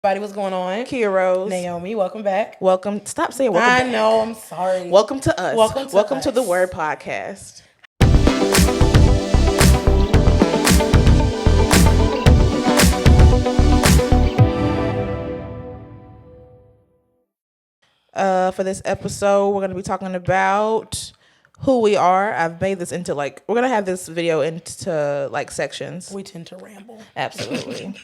Everybody, what's going on? Kia Rose. Naomi, welcome back. Welcome. Stop saying welcome back. I know, I'm sorry. Welcome to us. Welcome to the us. Word Podcast. For this episode, we're going to be talking about who we are. I've made this into we're going to have this video into sections. We tend to ramble. Absolutely.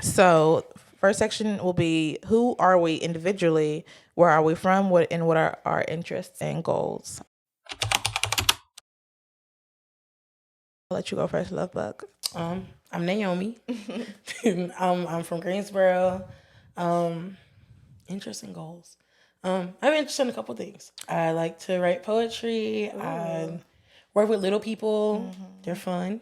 So, first section will be who are we individually? Where are we from? What are our interests and goals? I'll let you go first, Love Bug. I'm Naomi. I'm from Greensboro. Interests and goals. I'm interested in a couple things. I like to write poetry. Ooh. I work with little people. Mm-hmm. They're fun.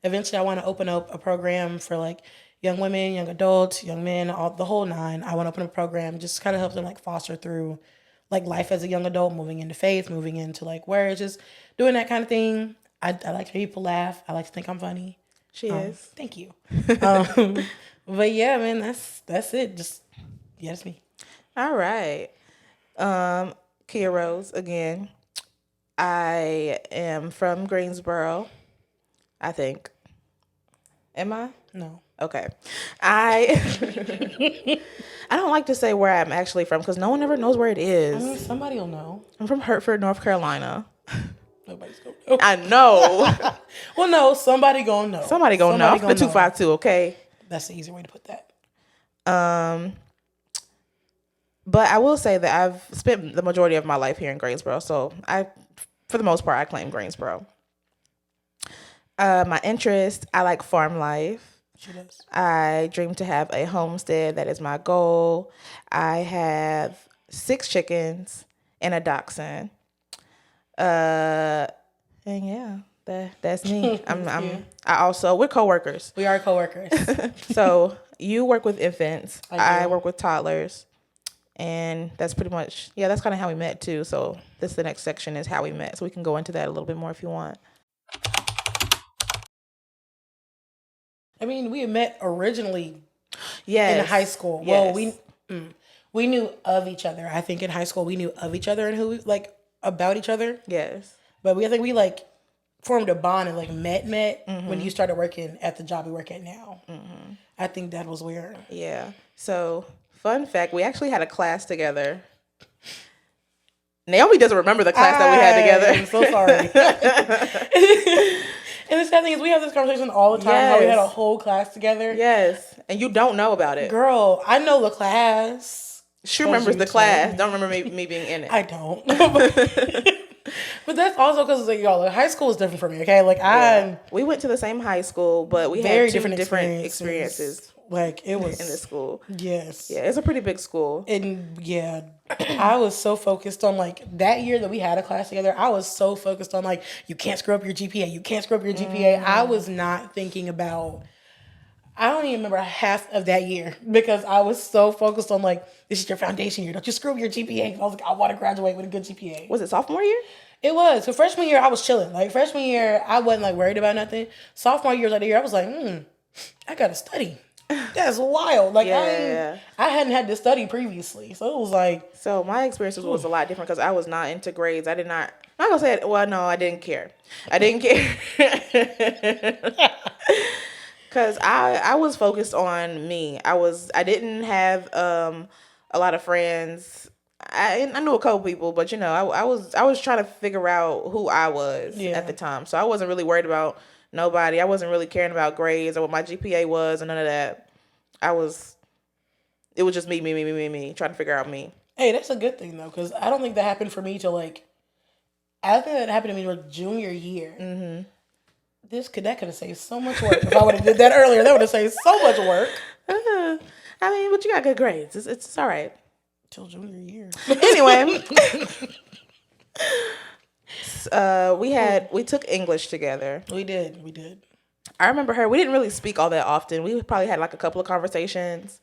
Eventually, I want to open up a program for young women, young adults, young men, the whole nine. I want to open up a program, just kind of help them foster through life as a young adult, moving into faith, moving into where just doing that kind of thing. I like to hear people laugh. I like to think I'm funny. She is. Thank you. But yeah, man, that's it. That's me. All right. Kia Rose again. I am from Greensboro, I think. Am I? No. Okay. I don't like to say where I'm actually from because no one ever knows where it is. I mean, somebody will know. I'm from Hertford, North Carolina. Nobody's gonna know. I know. Well, no, somebody gonna know. Somebody gonna know. The 252, okay? That's the easy way to put that. But I will say that I've spent the majority of my life here in Greensboro, so for the most part, I claim Greensboro. My interest, I like farm life. She does. I dream to have a homestead. That is my goal. I have 6 chickens and a dachshund. And yeah, that's me. We're coworkers. We are coworkers. So you work with infants. I work with toddlers. And that's pretty much, that's kind of how we met too. So the next section is how we met. So we can go into that a little bit more if you want. I mean, we had met originally in high school. Yes. Well, we knew of each other. I think in high school we knew of each other and who about each other. Yes. But I think we formed a bond and met mm-hmm. when you started working at the job we work at now. Mm-hmm. I think that was weird. Yeah. So fun fact, we actually had a class together. Naomi doesn't remember the class that we had together. I'm so sorry. And the sad thing is we have this conversation all the time. Yes. How we had a whole class together. Yes. And you don't know about it. Girl, I know the class. She remembers the class. Don't remember me being in it. I don't. But that's also because high school is different for me, okay? We went to the same high school, but we had two different experiences. It was in the school. Yes. Yeah, it's a pretty big school. And yeah, I was so focused on that year that we had a class together. I was so focused on you can't screw up your GPA. You can't screw up your GPA. Mm-hmm. I was not thinking about. I don't even remember half of that year because I was so focused on this is your foundation year. Don't you screw up your GPA. I was I want to graduate with a good GPA. Was it sophomore year? It was. So freshman year, I was chilling. Freshman year, I wasn't worried about nothing. Sophomore year, the year, I was I gotta study. That's wild. I hadn't had to study previously, so it was So my experiences was a lot different because I was not into grades. I did not. I'm not gonna say it. Well, no, I didn't care. I didn't care because I was focused on me. I didn't have a lot of friends. I knew a couple people, but I was trying to figure out who I was at the time. So I wasn't really worried about nobody. I wasn't really caring about grades or what my GPA was and none of that. It was just me, trying to figure out me. Hey, that's a good thing though, because I don't think that happened for me till I think that happened to me junior year. Mm-hmm. That could have saved so much work if I would have did that earlier. That would have saved so much work. But you got good grades. It's all right. Till junior year. Anyway. We took English together. We did. I remember her. We didn't really speak all that often. We probably had a couple of conversations.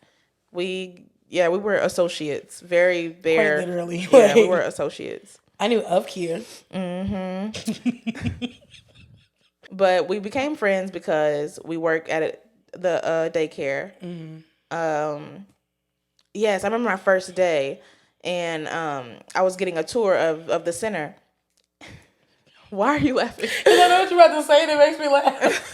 We were associates. Very bare. Quite literally. Yeah, we were associates. I knew of Kia. Mm-hmm. But we became friends because we work at the daycare. Yes, I remember my first day, and I was getting a tour of the center. Why are you laughing? Because I know what you're about to say, and it makes me laugh.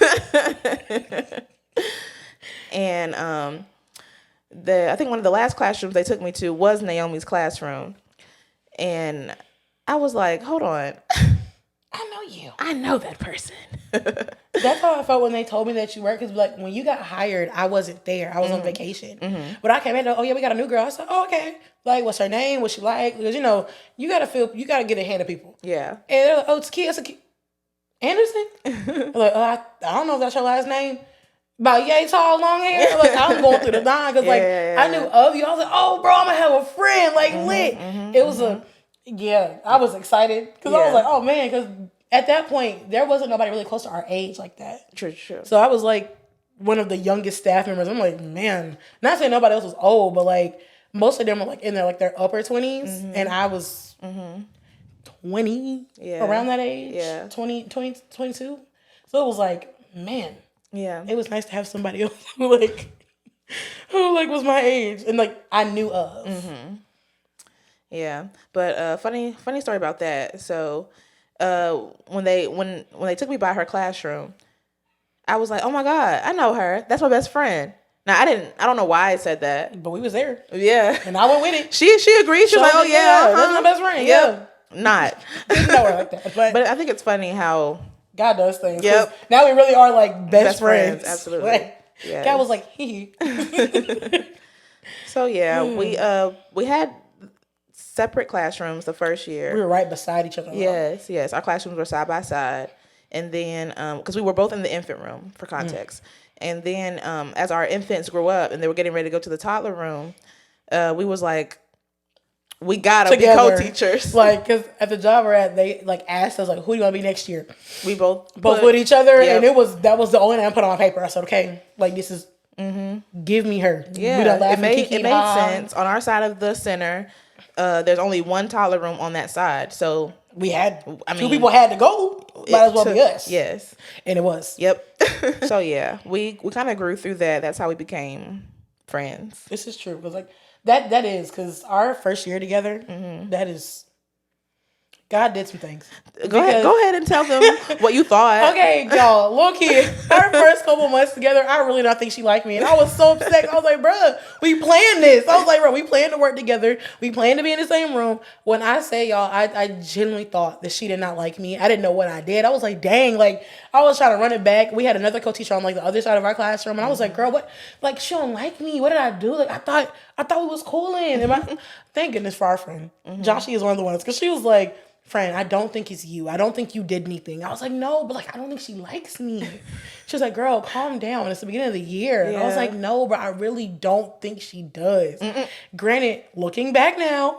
And I think one of the last classrooms they took me to was Naomi's classroom, and I was like, hold on, I know you. I know that person. That's how I felt when they told me that you worked. Because like when you got hired, I wasn't there. I was on vacation. But I came in. Oh yeah, we got a new girl. I said, oh okay. Like, what's her name? What's she like? Because you gotta get a hand of people. Yeah. And they're like, oh, it's a kid. Anderson. I'm like, I don't know if that's your last name. About yay tall, long hair. Like I'm going through the line because I knew of you. I was like, oh bro, I'm gonna have a friend. Like lit. It was I was excited because I was like, oh man, because at that point there wasn't nobody really close to our age like that. True. So I was like one of the youngest staff members. I'm like, man, not saying nobody else was old, but like most of them were like in their upper 20s, and I was 20 around that age. Yeah, 20, 22. So it was like, man. Yeah, it was nice to have somebody else who was my age and like I knew of. Yeah, but funny story about that. So, when they took me by her classroom, I was like, oh my God, I know her. That's my best friend. Now I don't know why I said that, but we was there. Yeah, and I went with it. She agreed. She was like, oh yeah, that's my best friend. Yeah, not didn't know her like that, but I think it's funny how God does things. Yep. Now we really are like best friends. Absolutely. Like, yes. God was like, he. So yeah, we had separate classrooms the first year. We were right beside each other. Yes. Our classrooms were side by side, and then because we were both in the infant room for context, and then as our infants grew up and they were getting ready to go to the toddler room, we was like, we gotta be co-teachers. Like, because at the job we're at, they like asked us like, who do you want to be next year? We both with each other, and that was the only thing I put on paper. I said, okay, like this is give me her. Yeah, it made sense. On our side of the center, there's only one toddler room on that side, so we had two people had to go. Might as well be us. Yes, and it was. Yep. So yeah, we kind of grew through that. That's how we became friends. This is true because like. That is because our first year together. That is, God did some things. Go ahead and tell them what you thought. Okay, y'all, look here. Our first couple months together, I really don't think she liked me, and I was so upset. I was like, "Bruh, we planned this." I was like, "Bro, we planned to work together. We planned to be in the same room." When I say y'all, I genuinely thought that she did not like me. I didn't know what I did. I was like, "Dang!" Like I was trying to run it back. We had another co-teacher on like the other side of our classroom, and I was like, "Girl, what? Like she don't like me. What did I do? Like I thought we was cooling." And thank goodness for our friend Joshy is one of the ones because she was like. Friend, I don't think it's you. I don't think you did anything. I was like, no, but like, I don't think she likes me. She was like, girl, calm down. It's the beginning of the year. And I was like, no, but I really don't think she does. Granted, looking back now,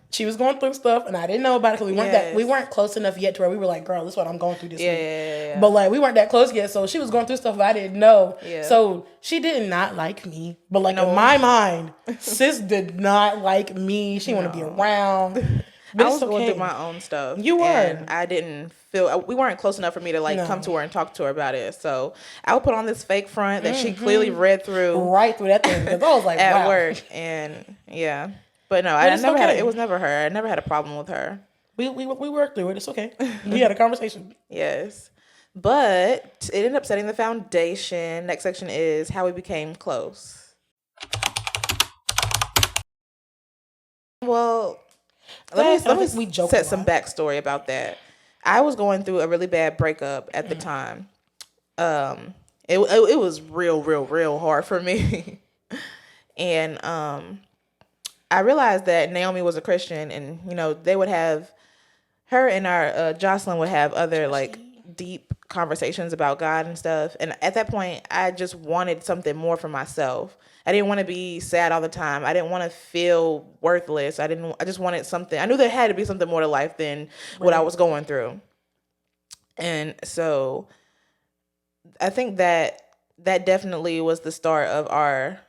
she was going through stuff and I didn't know about it because we weren't close enough yet to where we were like, girl, this is what I'm going through this week. But like, we weren't that close yet. So she was going through stuff I didn't know. So she did not like me. But like in my mind, sis did not like me. She wanted to be around. But I was going through my own stuff. You were. And I didn't feel, we weren't close enough for me to like come to her and talk to her about it. So I would put on this fake front that she clearly read through. Right through that thing. Because I was like, at work. And yeah. But no, I never it was never her. I never had a problem with her. We worked through it. It's okay. We had a conversation. Yes. But it ended up setting the foundation. Next section is how we became close. Well, let me set some backstory about that. I was going through a really bad breakup at the time. It was real hard for me. And I realized that Naomi was a Christian, and they would have her and our Jocelyn would have other like deep conversations about God and stuff. And at that point, I just wanted something more for myself. I didn't want to be sad all the time. I didn't want to feel worthless. I just wanted something. I knew there had to be something more to life than what I was going through. And so I think that definitely was the start of our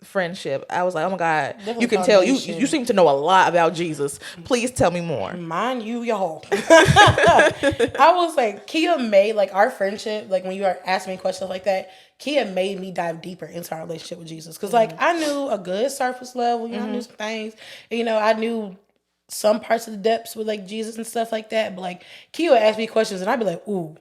friendship. I was like, oh my God, Definitely you can tell foundation. you seem to know a lot about Jesus. Please tell me more. Mind you, y'all. I was like, Kia made like our friendship, like when you are asking me questions like that, Kia made me dive deeper into our relationship with Jesus. Cause like I knew a good surface level, I knew some things. And, I knew some parts of the depths with like Jesus and stuff like that. But like Kia would ask me questions and I'd be like, ooh,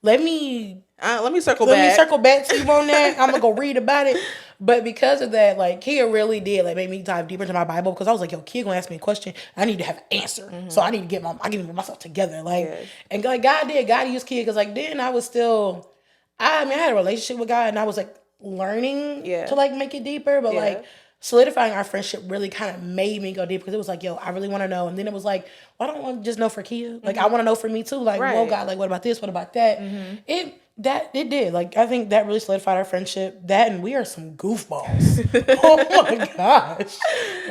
let me circle let back. me circle back to you on that. I'm gonna go read about it. But because of that, like Kia really did like make me dive deeper into my Bible because I was like, yo, Kia gonna ask me a question. I need to have an answer. So I need to get myself together. Like and like God used Kia because like then I was still I had a relationship with God and I was like learning to like make it deeper. But like solidifying our friendship really kind of made me go deep because it was like, yo, I really want to know. And then it was like, well, I don't want to just know for Kia. Like, I want to know for me too. Like, whoa, God, like, what about this? What about that? It did. Like, I think that really solidified our friendship. That and we are some goofballs. Oh my gosh.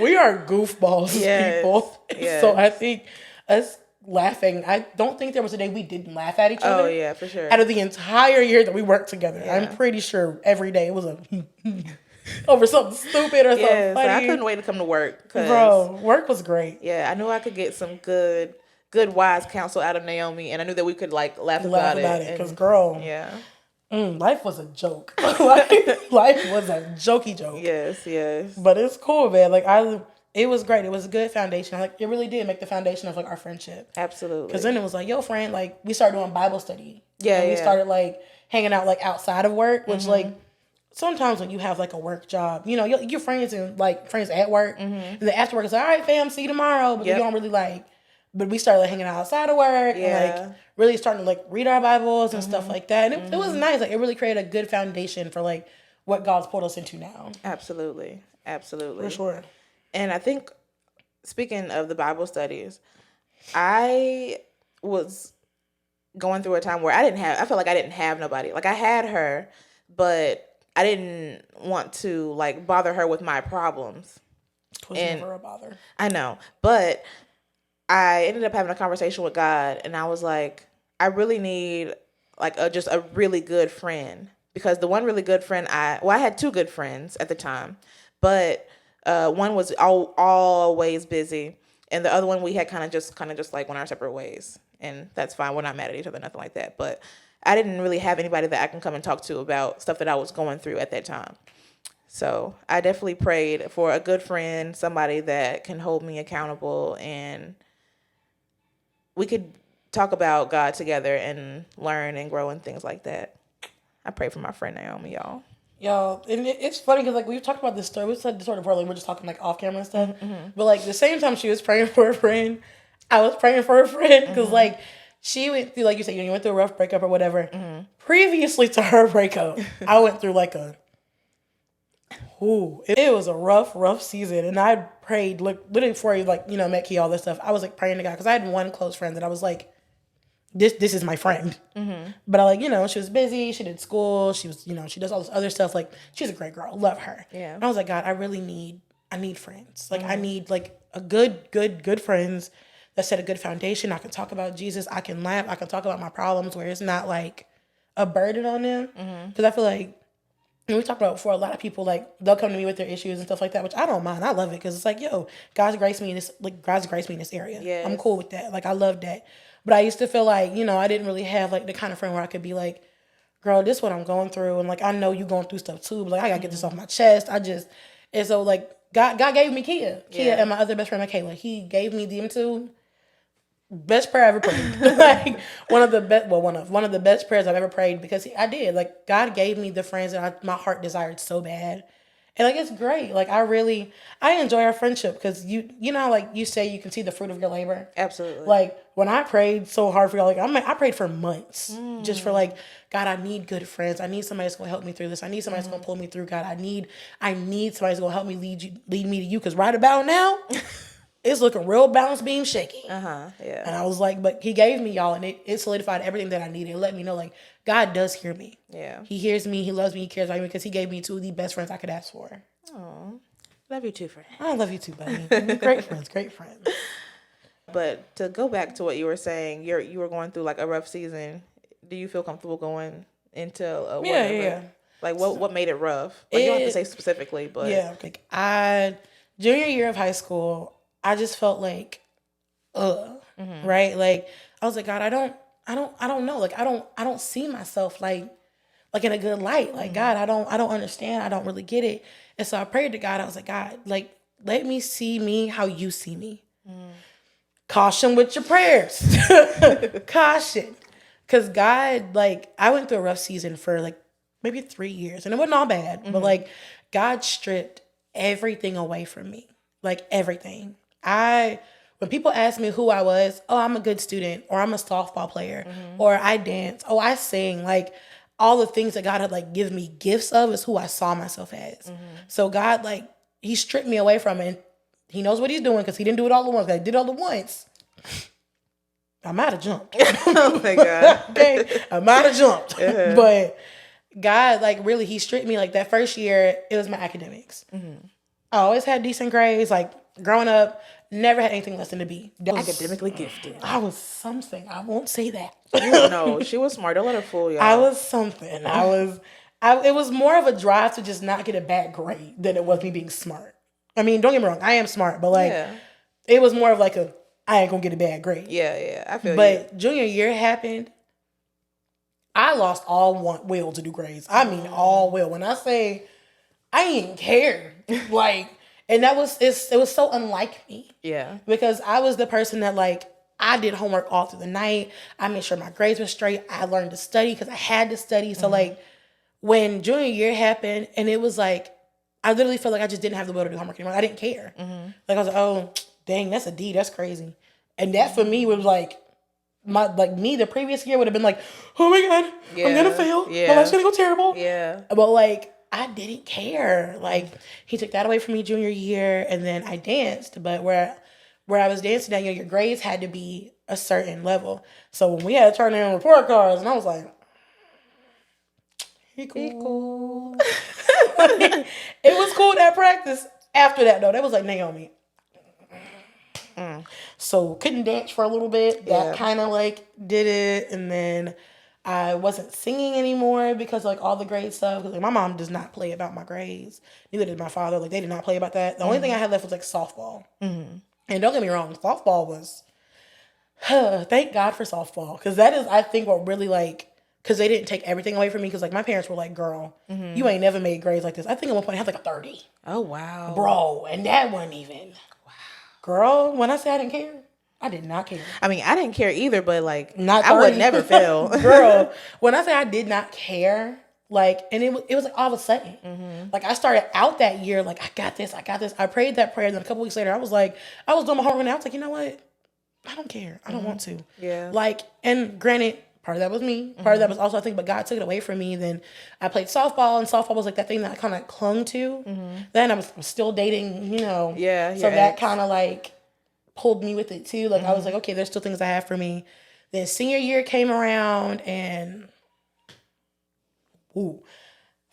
We are goofballs, people. Yes. So I think us laughing, I don't think there was a day we didn't laugh at each other. Oh, yeah, for sure. Out of the entire year that we worked together. Yeah. I'm pretty sure every day it was a over something stupid or something funny. I couldn't wait to come to work. Bro, work was great. Yeah, I knew I could get some good wise counsel out of Naomi, and I knew that we could like laugh about it. Because girl, life was a joke. life was a jokey joke. Yes. But it's cool, man. Like it was great. It was a good foundation. Like it really did make the foundation of like our friendship. Absolutely. Because then it was like, yo, friend, like we started doing Bible study. Yeah, and we started like hanging out like outside of work, which like. Sometimes when you have like a work job, your friends and like friends at work, and then after work it's like, all right, fam, see you tomorrow. But you don't really like. But we started like hanging out outside of work and like really starting to like read our Bibles and stuff like that. And it was nice. Like it really created a good foundation for like what God's pulled us into now. Absolutely. For sure. And I think speaking of the Bible studies, I was going through a time where I felt like I didn't have nobody. Like I had her, but I didn't want to like bother her with my problems. It was never a bother. I know, but I ended up having a conversation with God, and I was like, I really need like just a really good friend, because the one really good friend I had two good friends at the time, but one was always busy, and the other one we had kind of just like went our separate ways, and that's fine. We're not mad at each other, nothing like that, but I didn't really have anybody that I can come and talk to about stuff that I was going through at that time. So I definitely prayed for a good friend, somebody that can hold me accountable, and we could talk about God together and learn and grow and things like that. I pray for my friend Naomi, y'all. Yo, and it's funny because like we've talked about this story. We said this sort of before, like we're just talking like off camera and stuff. But like the same time she was praying for a friend, I was praying for a friend because like. She went through, like you said, you went through a rough breakup or whatever. Previously to her breakup, I went through like it was a rough season. And I prayed, like, literally before you, like, met Key, all this stuff, I was like praying to God because I had one close friend that I was like, this is my friend. But I like, she was busy. She did school. She was, she does all this other stuff. Like, she's a great girl. Love her. Yeah. And I was like, God, I need friends. Like, I need like a good friends that set a good foundation. I can talk about Jesus. I can laugh. I can talk about my problems where it's not like a burden on them. Because I feel like, and we talked about before, a lot of people like they'll come to me with their issues and stuff like that, which I don't mind. I love it because it's like, yo, God's graced me in this area. Yes. I'm cool with that. Like I love that. But I used to feel like, I didn't really have like the kind of friend where I could be like, girl, this is what I'm going through, and like I know you going through stuff too, but like I gotta get this off my chest. And so like God gave me Kia and my other best friend Michaela. He gave me them two. Best prayer I ever prayed. Like one of the best prayers I've ever prayed, because I did. Like God gave me the friends that my heart desired so bad. And like it's great. Like I enjoy our friendship because you know like you say you can see the fruit of your labor. Absolutely. Like when I prayed so hard for y'all, like I prayed for months just for like, God, I need good friends. I need somebody that's gonna help me through this. I need somebody that's gonna pull me through. God, I need somebody that's gonna help me lead me to you. Because right about now. It's looking real balance beam shaky. Yeah. And I was like, but he gave me y'all, and it solidified everything that I needed. It let me know, like, God does hear me. Yeah. He hears me. He loves me. He cares about me because he gave me two of the best friends I could ask for. Oh, love you too, friend. I love you too, buddy. Great friends. But to go back to what you were saying, you were going through like a rough season. Do you feel comfortable going into a whatever? Yeah. Like what made it rough? Like you don't have to say specifically, but yeah, like junior year of high school, I just felt like, right? Like I was like, God, I don't know. Like I don't see myself like in a good light. Like God, I don't understand. I don't really get it. And so I prayed to God. I was like, God, like let me see me how you see me. Caution with your prayers. Caution. Because God, like, I went through a rough season for like maybe 3 years. And it wasn't all bad. But like, God stripped everything away from me. Like, everything. When people ask me who I was, oh, I'm a good student. Or I'm a softball player. Or I dance. Oh, I sing. Like, all the things that God had, like, given me gifts of is who I saw myself as. So God, like, he stripped me away from it. And he knows what he's doing because he didn't do it all at once. I did it all at once. I might have jumped. oh my God. Okay, I might have jumped. But God, like, really, he stripped me. Like, that first year, it was my academics. I always had decent grades. Like, growing up, never had anything less than a B. Academically gifted. I was something. I won't say that. No, she was smart. Don't let her fool y'all. I was something. It was more of a drive to just not get a bad grade than it was me being smart. I mean, don't get me wrong. I am smart, but like, it was more of like I ain't gonna get a bad grade. Yeah, I feel you. But junior year happened. I lost all will to do grades. I mean, all will. When I say I didn't care, like, and it was so unlike me. Yeah. Because I was the person that, like, I did homework all through the night. I made sure my grades were straight. I learned to study because I had to study. So like, when junior year happened, and it was like, I literally felt like I just didn't have the will to do homework anymore. I didn't care. Like, I was like, oh, dang, that's a D. That's crazy. And that for me was like, the previous year would have been like, oh my God, I'm going to fail. My life's going to go terrible. Yeah. But like, I didn't care. Like, he took that away from me junior year, and then I danced. But where I was dancing that year, your grades had to be a certain level. So when we had to turn in report cards, and I was like, he cool. It was cool that practice. After that, though, that was like Naomi. So couldn't dance for a little bit. That kind of like did it, and then I wasn't singing anymore because like all the grade stuff. Because like, my mom does not play about my grades. Neither did my father. Like, they did not play about that. The only thing I had left was like softball. And don't get me wrong, softball was. Thank God for softball, because that is, I think, what really like. Because they didn't take everything away from me. Because like my parents were like, "Girl, you ain't never made grades like this." I think at one point I had like a 30. Oh wow, bro, and that wasn't even. Girl, when I say I didn't care, I did not care. I mean, I didn't care either, but like, not 30. I would never fail. Girl, when I say I did not care, like, and it was like all of a sudden. Like, I started out that year, like, I got this. I prayed that prayer, then a couple weeks later, I was doing my homework, and I was like, you know what? I don't care. I don't want to. Yeah. Like, and granted, part of that was me. Part of that was also, I think, but God took it away from me. Then I played softball, and softball was like that thing that I kind of clung to. Then I was still dating, you know. Yeah. So that kind of like pulled me with it too. Like, I was like, okay, there's still things I have for me. Then senior year came around, and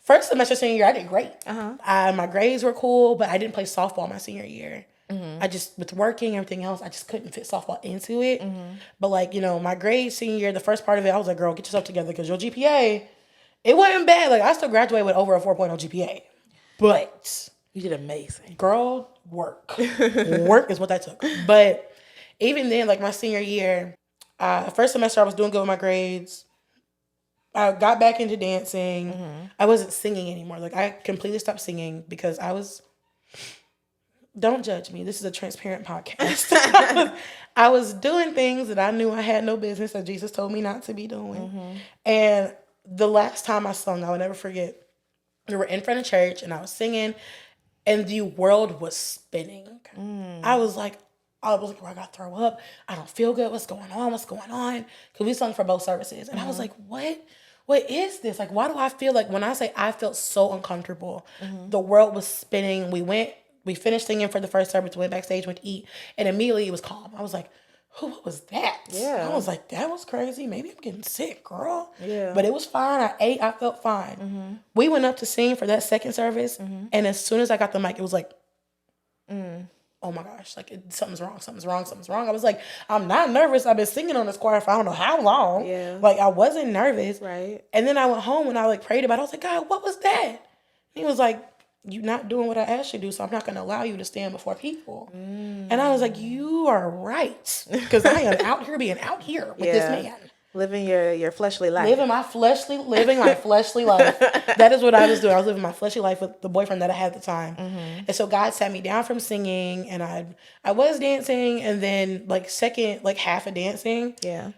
first semester senior year, I did great. My grades were cool, but I didn't play softball my senior year. I just, with working, everything else, I just couldn't fit softball into it. But like, you know, my grades senior year, the first part of it, I was like, girl, get yourself together, because your GPA, it wasn't bad. Like, I still graduated with over a 4.0 GPA. But you did amazing. Girl, work. Work is what that took. But even then, like my senior year, first semester I was doing good with my grades. I got back into dancing. I wasn't singing anymore. Like, I completely stopped singing because I was... Don't judge me. This is a transparent podcast. I was doing things that I knew I had no business, that Jesus told me not to be doing. And the last time I sung, I will never forget. We were in front of church, and I was singing, and the world was spinning. I was like, I gotta throw up. I don't feel good. What's going on? Because we sung for both services. And I was like, what? What is this? Like, why do I feel like, when I say I felt so uncomfortable, the world was spinning. We finished singing for the first service, went backstage, went to eat, and immediately it was calm. I was like, what was that? Yeah. I was like, that was crazy. Maybe I'm getting sick, girl. Yeah. But it was fine. I ate. I felt fine. We went up to sing for that second service, and as soon as I got the mic, it was like, oh oh my gosh, like something's wrong. I was like, I'm not nervous. I've been singing on this choir for I don't know how long. Yeah. Like I wasn't nervous. Right. And then I went home and I like prayed about it. I was like, God, what was that? And he was like, you're not doing what I asked you to do, so I'm not going to allow you to stand before people. And I was like, you are right. Because I am out here being out here with this man. Living your fleshly life. Living my fleshly life. That is what I was doing. I was living my fleshly life with the boyfriend that I had at the time. And so God sat me down from singing, and I was dancing, and then like half of dancing. Yeah.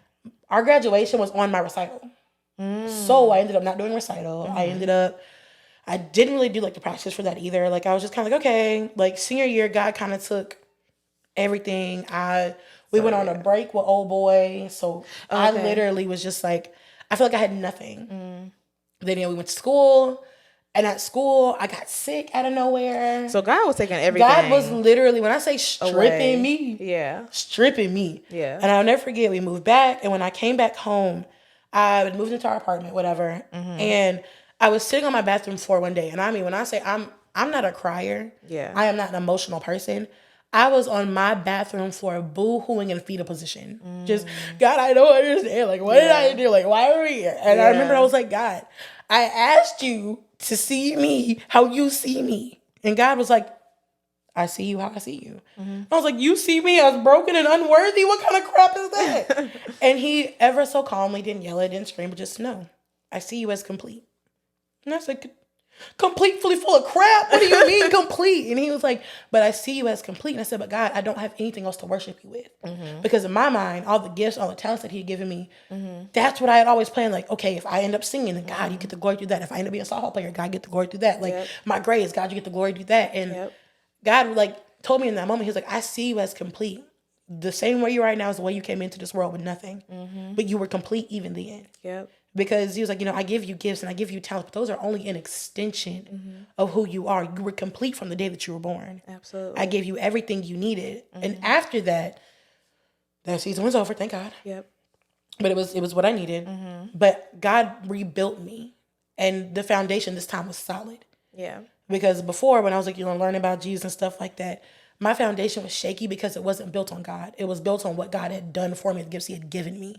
Our graduation was on my recital. So I ended up not doing recital. I didn't really do like the practice for that either. Like I was just kind of like, okay, like senior year, God kind of took everything. We went on a break with old boy. So I literally was just like, I feel like I had nothing. Then we went to school, and at school I got sick out of nowhere. So God was taking everything. God was literally, when I say stripping me. Yeah. Stripping me. Yeah. And I'll never forget, we moved back, and when I came back home, I had moved into our apartment, whatever. And I was sitting on my bathroom floor one day, and I mean, when I say I'm not a crier, I am not an emotional person. I was on my bathroom floor boo-hooing in fetal position. Just, God, I don't understand. Like, what did I do? Like, why are we here? And I remember I was like, God, I asked you to see me how you see me. And God was like, I see you how I see you. I was like, you see me as broken and unworthy? What kind of crap is that? And he ever so calmly didn't yell, didn't scream, but just, no, I see you as complete. And I said, complete, fully full of crap? What do you mean complete? And he was like, but I see you as complete. And I said, but God, I don't have anything else to worship you with. Because in my mind, all the gifts, all the talents that he had given me, that's what I had always planned. Like, okay, if I end up singing, then God, you get the glory through that. If I end up being a softball player, God, get the glory through that. Like, my grades, God, you get the glory through that. And God, like, told me in that moment, he was like, I see you as complete. The same way you are right now is the way you came into this world with nothing. But you were complete even then. Because he was like, I give you gifts and I give you talents, but those are only an extension of who you are. You were complete from the day that you were born. Absolutely. I gave you everything you needed. And after that season was over, thank God. But it was what I needed. But God rebuilt me. And the foundation this time was solid. Because before, when I was like, learning about Jesus and stuff like that, my foundation was shaky because it wasn't built on God. It was built on what God had done for me, the gifts he had given me.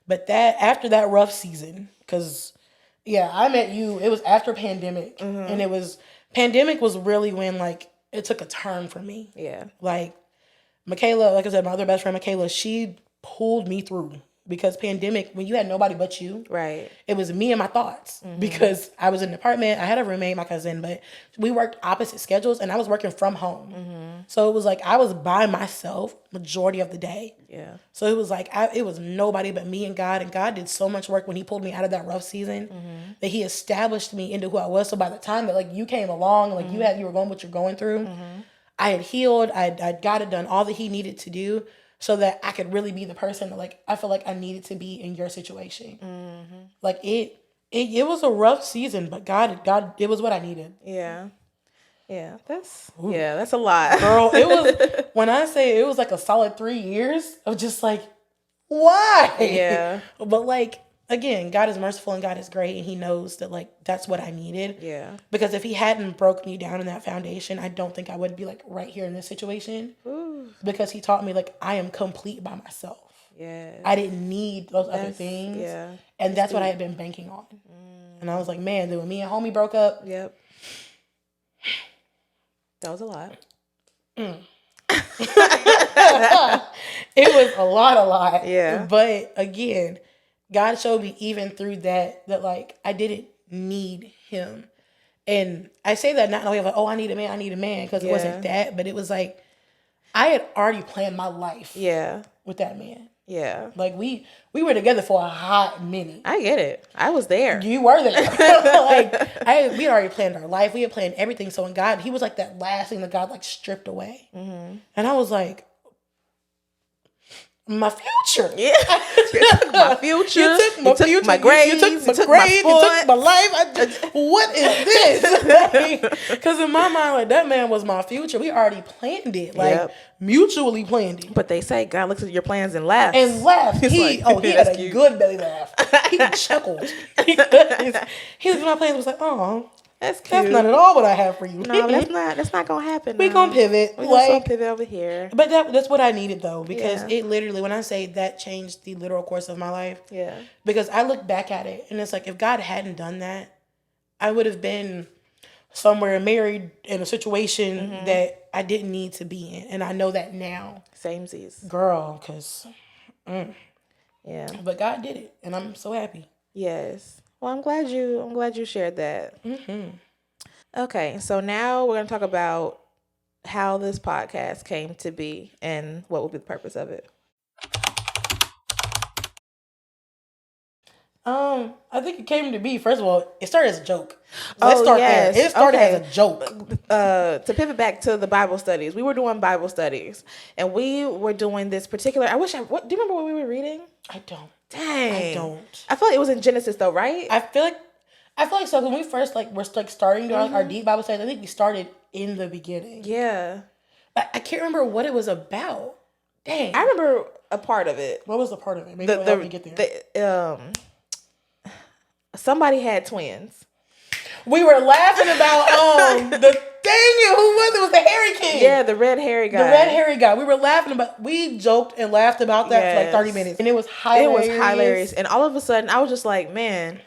But after that rough season, because, I met you, it was after pandemic. And pandemic was really when, like, it took a turn for me. Like, Michaela, like I said, my other best friend, Michaela, she pulled me through. Because pandemic, when you had nobody but you, it was me and my thoughts. Because I was in an apartment, I had a roommate, my cousin, but we worked opposite schedules, and I was working from home. So it was like I was by myself majority of the day. So it was like it was nobody but me and God did so much work when he pulled me out of that rough season that he established me into who I was. So by the time that like you came along, like you were going what you're going through, I had healed, I'd got it done all that he needed to do. So that I could really be the person that, like, I feel like I needed to be in your situation. Like, it was a rough season, but God, it was what I needed. That's a lot. Girl, it was, when I say it was like a solid 3 years of just like, why? But, like, again, God is merciful and God is great, and he knows that, like, that's what I needed. Because if he hadn't broke me down in that foundation, I don't think I would be, like, right here in this situation. Because he taught me, like, I am complete by myself. I didn't need those other things. And that's what I had been banking on. And I was like, man, then when me and homie broke up. That was a lot. It was a lot. But again, God showed me even through that like I didn't need him. And I say that not in a way of like, oh, I need a man, because it wasn't that, but it was like I had already planned my life with that man. Like we were together for a hot minute. I get it. I was there. You were there. Like we had already planned our life. We had planned everything. So when God, he was like that last thing that God like stripped away. And I was like, my future. You took my future. You took my future. My grades. You took my grades. You took my life. What is this? Because in my mind, like, that man was my future. We already planned it. Like, mutually planned it. But they say God looks at your plans and laughs. He had a good belly laugh. He chuckled. He looked at my plans and was like, oh. That's cute. That's not at all what I have for you. No, that's not gonna happen. We gonna pivot. We're gonna pivot over here. But that's what I needed though, because Yeah. it literally, when I say that changed the literal course of my life. Yeah. Because I look back at it and it's like, if God hadn't done that, I would have been somewhere married in a situation that I didn't need to be in, and I know that now. Samesies. Girl, because Yeah. but God did it, and I'm so happy. Yes. Well, I'm glad you shared that. Okay, so now we're gonna talk about how this podcast came to be and what would be the purpose of it. I think it came to be, first of all, it started as a joke. Let's start there. It started as a joke. To pivot back to the Bible studies, we were doing Bible studies, and we were do this particular. Do you remember what we were reading? I don't. Dang, I don't. I feel like it was in Genesis though, right? I feel like so when we first were starting to our deep Bible studies, I think we started in the beginning. Yeah, But I can't remember what it was about. Dang. I remember a part of it. What was the part of it? Maybe it'll help me get there. Somebody had twins. We were laughing about the thing. Who was it? It was the hairy kid. Yeah, the red hairy guy. The red hairy guy. We were laughing about. We joked and laughed about that for like 30 minutes, and it was hilarious. It was hilarious, and all of a sudden, I was just like, man,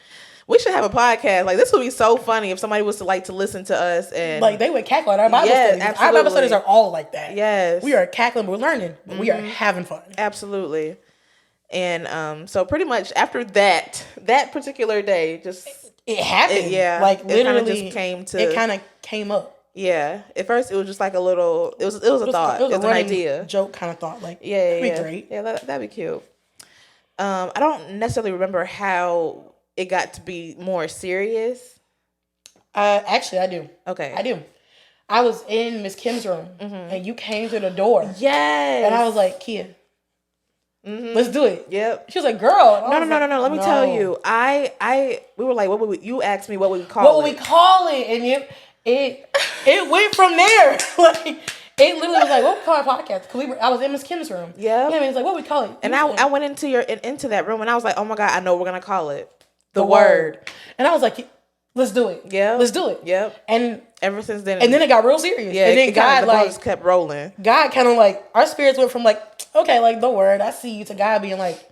we should have a podcast. Like, this would be so funny if somebody was to listen to us, and like they would cackle at our Bible studies. Absolutely. Our Bible studies are all like that. Yes, we are cackling, but we're learning, but we are having fun. Absolutely. And so pretty much after that particular day, just it happened. Like literally, just came to. It kind of came up. Yeah. At first, it was just like a little. It was a thought. It was an idea, joke kind of thought. Like yeah, be great. Yeah, that'd be cute. I don't necessarily remember how it got to be more serious. Actually, I do. Okay, I do. I was in Miss Kim's room, and you came to the door. Yes, and I was like, Kia. Let's do it. Yep. She was like, "Girl, no. Let me tell you. We were like, you asked me what would we call it? What would we call it? And it went from there. Like it literally was like, what we call our podcast? Cause I was in Miss Kim's room. Yeah. Yeah. And it's like, what we call it? And I went into that room and I was like, oh my God, I know what we're gonna call it. The Word. And I was like, let's do it. Yeah. Let's do it. Yep. And ever since then. And then it got real serious. Yeah. And then God kept rolling. God kind of like, our spirits went from like, okay, like the Word, I see you, to God being like,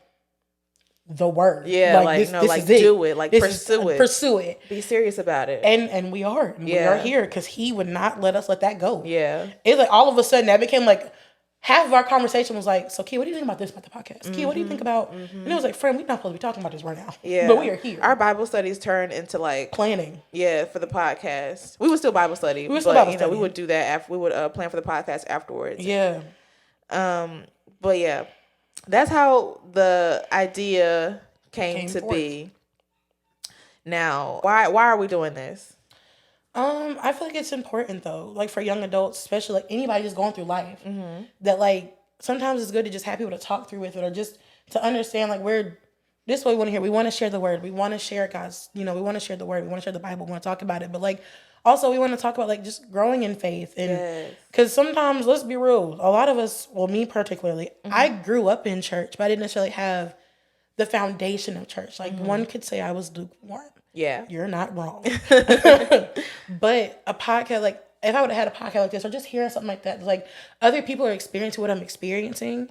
the Word. Yeah. This is it. Do it. Like pursue it. Pursue it. Be serious about it. And we are. And we are here because He would not let us let that go. Yeah. It's like all of a sudden that became like, half of our conversation was like, so Kia, what do you think about this, about the podcast? Kia, what do you think about? And it was like, friend, we're not supposed to be talking about this right now. Yeah. But we are here. Our Bible studies turned into like planning. Yeah, for the podcast. We would still Bible study. We would do that after we would plan for the podcast afterwards. Yeah. But yeah. That's how the idea came to be. Now, why are we doing this? I feel like it's important though, like for young adults, especially like anybody just going through life, that like sometimes it's good to just have people to talk through with it, or just to understand like this is what we want to hear. We want to share the Word. We want to share God's, we want to share the Word. We want to share the Bible. We want to talk about it. But like also we want to talk about like just growing in faith. And because sometimes, let's be real, a lot of us, well, me particularly, I grew up in church, but I didn't necessarily have the foundation of church. Like one could say I was lukewarm. Yeah. You're not wrong. But a podcast, like if I would have had a podcast like this, or just hearing something like that, like other people are experiencing what I'm experiencing,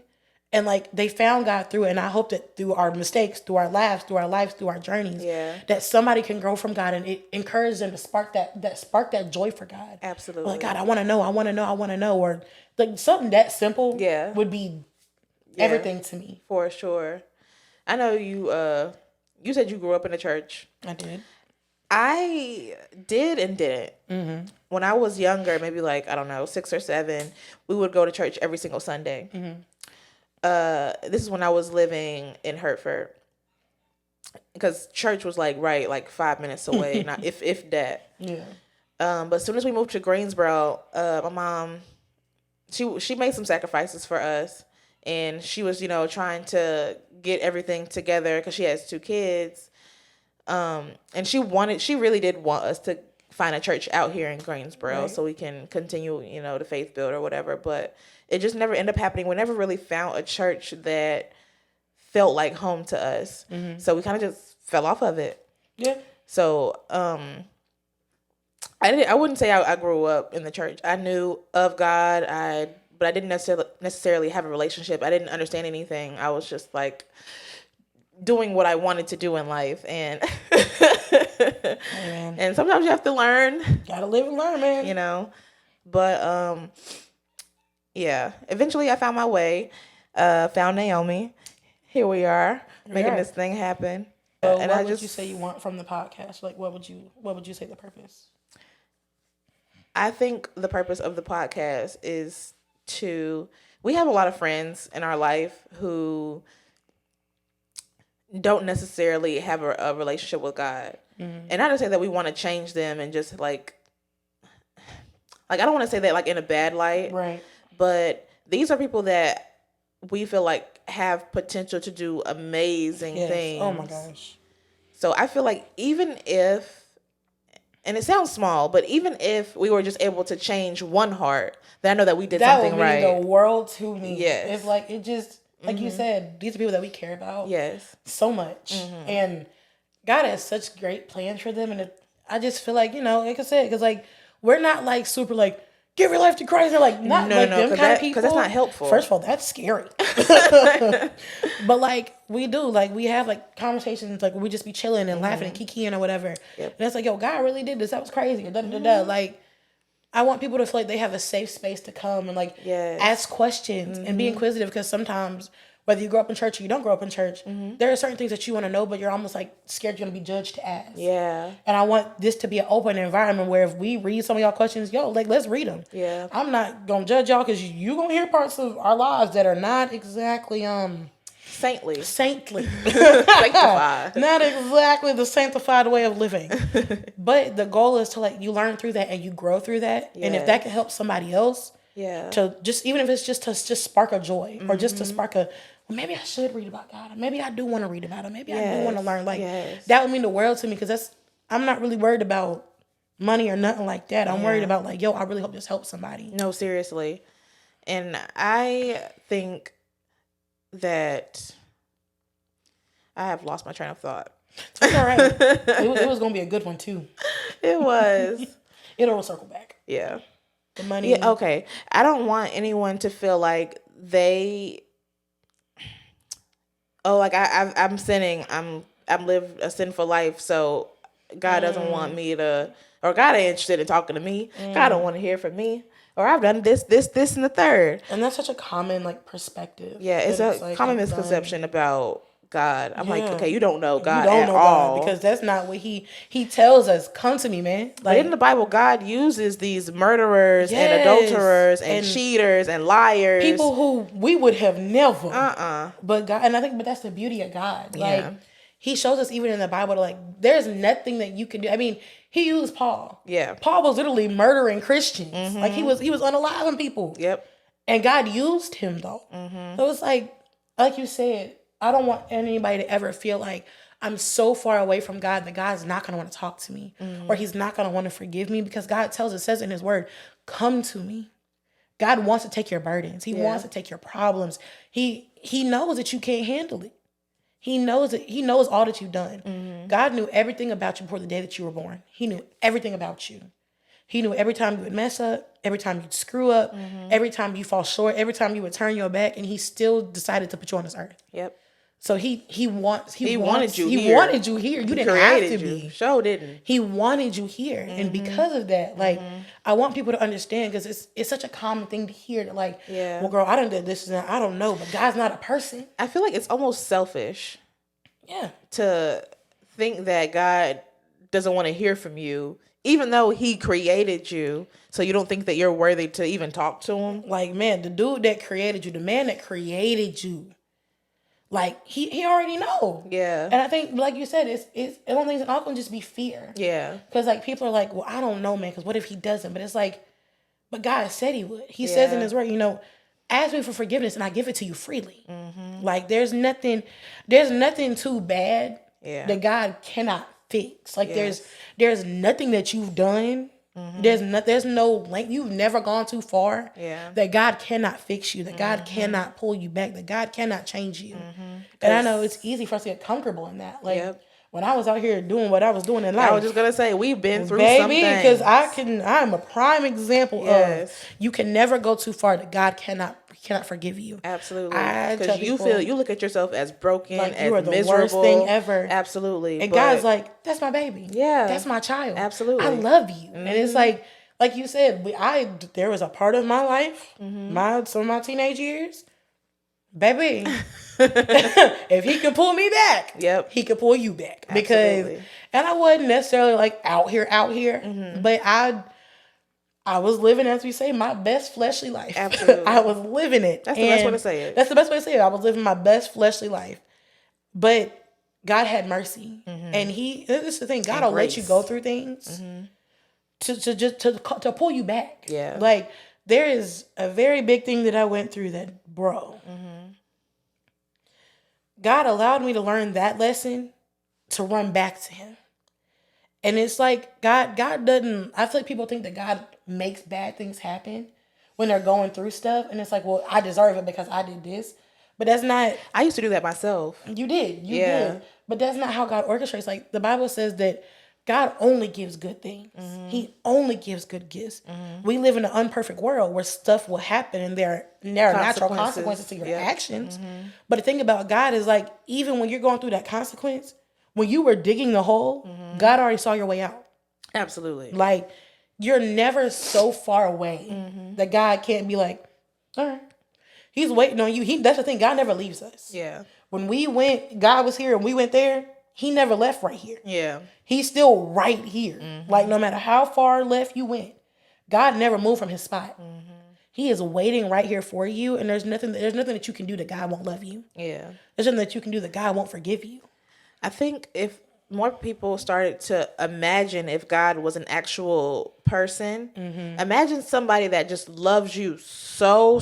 and like they found God through it. And I hope that through our mistakes, through our laughs, through our lives, through our journeys, that somebody can grow from God, and it encourages them to spark that joy for God. Absolutely. Like, God, I want to know, or like something that simple would be everything to me. For sure. I know you said you grew up in a church. I did. I did and didn't. When I was younger, maybe like, I don't know, 6 or 7, we would go to church every single Sunday. This is when I was living in Hertford. Because church was like 5 minutes away, not if that. Yeah. But as soon as we moved to Greensboro, my mom, she made some sacrifices for us. And she was, trying to get everything together because she has 2 kids. And she really did want us to find a church out here in Greensboro so we can continue, the faith build or whatever. But it just never ended up happening. We never really found a church that felt like home to us. So we kind of just fell off of it. Yeah. So I wouldn't say I grew up in the church. I knew of God. But I didn't necessarily have a relationship. I didn't understand anything. I was just like doing what I wanted to do in life, and Man, and sometimes you have to learn, gotta live and learn, man. you know. But yeah. Eventually, I found my way. Found Naomi. Here we are making this thing happen. So And what would you say you want from the podcast? Like, what would you say the purpose? I think the purpose of the podcast is we have a lot of friends in our life who don't necessarily have a relationship with God. Mm-hmm. And not to say that we want to change them and just like I don't want to say that like in a bad light. Right. But these are people that we feel like have potential to do amazing things. Oh my gosh. So I feel like even if, and it sounds small, but even if we were just able to change one heart, then I know that we did something right. That would mean the world to me. Yes. It's like, it just, like you said, these are people that we care about. Yes. So much. Mm-hmm. And God has such great plans for them. And I just feel like, like I said, because like, we're not like super like, give your life to Christ. They're like, not no, like no, them kind of people. Because that's not helpful. First of all, that's scary. But like, we do. Like, we have like conversations, like, we just be chilling and laughing and kikiing or whatever. Yep. And it's like, yo, God really did this. That was crazy. Or da-da-da-da. Like, I want people to feel like they have a safe space to come and like ask questions and be inquisitive, because sometimes, whether you grow up in church or you don't grow up in church, there are certain things that you want to know, but you're almost like scared you're going to be judged to ask. Yeah. And I want this to be an open environment where if we read some of y'all questions, like, let's read them. Yeah. I'm not going to judge y'all, because you're going to hear parts of our lives that are not exactly saintly. Sanctified. Not exactly the sanctified way of living. But the goal is to like, you learn through that and you grow through that. Yes. And if that can help somebody else, to just, even if it's just to just spark a joy or just to spark a, well, maybe I should read about God. Maybe I do want to read about him. Maybe I do want to learn. Like, that would mean the world to me, because I'm not really worried about money or nothing like that. I'm worried about like, I really hope this helps somebody. No, seriously. And I think that I have lost my train of thought. It's all right. It was going to be a good one too. It was. It'll circle back. Yeah. The money. Yeah, okay. I don't want anyone to feel like I'm sinning. I'm lived a sinful life, so God doesn't want me to, or God ain't interested in talking to me. God don't want to hear from me. Or I've done this, and the third. And that's such a common like perspective. Yeah, it's a common misconception about God. I'm like, okay, you don't know God at all. God, because that's not what he tells us. Come to me, man. Like, but in the Bible, God uses these murderers and adulterers and cheaters and liars. People who we would have never. But God, and I think, but that's the beauty of God. Like, he shows us even in the Bible, like, there's nothing that you can do. I mean, he used Paul. Yeah. Paul was literally murdering Christians. Like, he was unaliving people. Yep. And God used him though. So it's like you said, I don't want anybody to ever feel like I'm so far away from God that God's not going to want to talk to me or he's not going to want to forgive me, because God says in his word, come to me. God wants to take your burdens. He wants to take your problems. He knows that you can't handle it. He knows it. He knows all that you've done. God knew everything about you before the day that you were born. He knew everything about you. He knew every time you would mess up, every time you'd screw up, every time you fall short, every time you would turn your back, and he still decided to put you on this earth. Yep. So he wanted you here. You didn't have to be. Sure didn't. He wanted you here. And because of that, like, I want people to understand, because it's such a common thing to hear that, like, well, girl, I done did this and that. I don't know, but God's not a person. I feel like it's almost selfish. Yeah. To think that God doesn't want to hear from you, even though he created you. So you don't think that you're worthy to even talk to him? Like, man, the dude that created you, the man that created you, like, he already know. Yeah. And I think, like you said, I don't think it's all going to just be fear. Yeah. Because, like, people are like, well, I don't know, man, because what if he doesn't? But it's like, but God said he would. He says in his word, ask me for forgiveness and I give it to you freely. Like, there's nothing too bad that God cannot fix. Like, there's nothing that you've done. There's no length. You've never gone too far. That God cannot fix you. That God cannot pull you back. That God cannot change you. And I know it's easy for us to get comfortable in that. Like, when I was out here doing what I was doing in life. I was just gonna say we've been through some things. Because I'm a prime example of you can never go too far that God cannot forgive you. Absolutely, because you look at yourself as broken, like as you are the miserable, worst thing ever. Absolutely, and God's like, that's my baby. Yeah, that's my child. Absolutely, I love you, and it's like you said, there was a part of my life, some of my teenage years, baby. If he could pull me back, he could pull you back. Because, and I wasn't necessarily like out here, but I was living, as we say, my best fleshly life. Absolutely, I was living it. That's the best way to say it. That's the best way to say it. I was living my best fleshly life, but God had mercy, and this is the thing. God will let you go through things to pull you back. Yeah, like there is a very big thing that I went through that, bro. God allowed me to learn that lesson to run back to him. And it's like God doesn't, I feel like people think that God makes bad things happen when they're going through stuff. And it's like, well, I deserve it because I did this. But that's not. I used to do that myself. You did. You did. But that's not how God orchestrates. Like the Bible says that God only gives good things. He only gives good gifts. We live in an unperfect world where stuff will happen and there are natural consequences to your actions. But the thing about God is like, even when you're going through that consequence, when you were digging the hole, God already saw your way out. Absolutely. Like, you're never so far away that God can't be like, all right, he's waiting on you. That's the thing. God never leaves us. Yeah. When we went, God was here and we went there. He never left right here. Yeah. He's still right here. Like, no matter how far left you went, God never moved from his spot. He is waiting right here for you. And there's nothing that you can do that God won't love you. Yeah. There's nothing that you can do that God won't forgive you. I think if more people started to imagine if God was an actual person, imagine somebody that just loves you so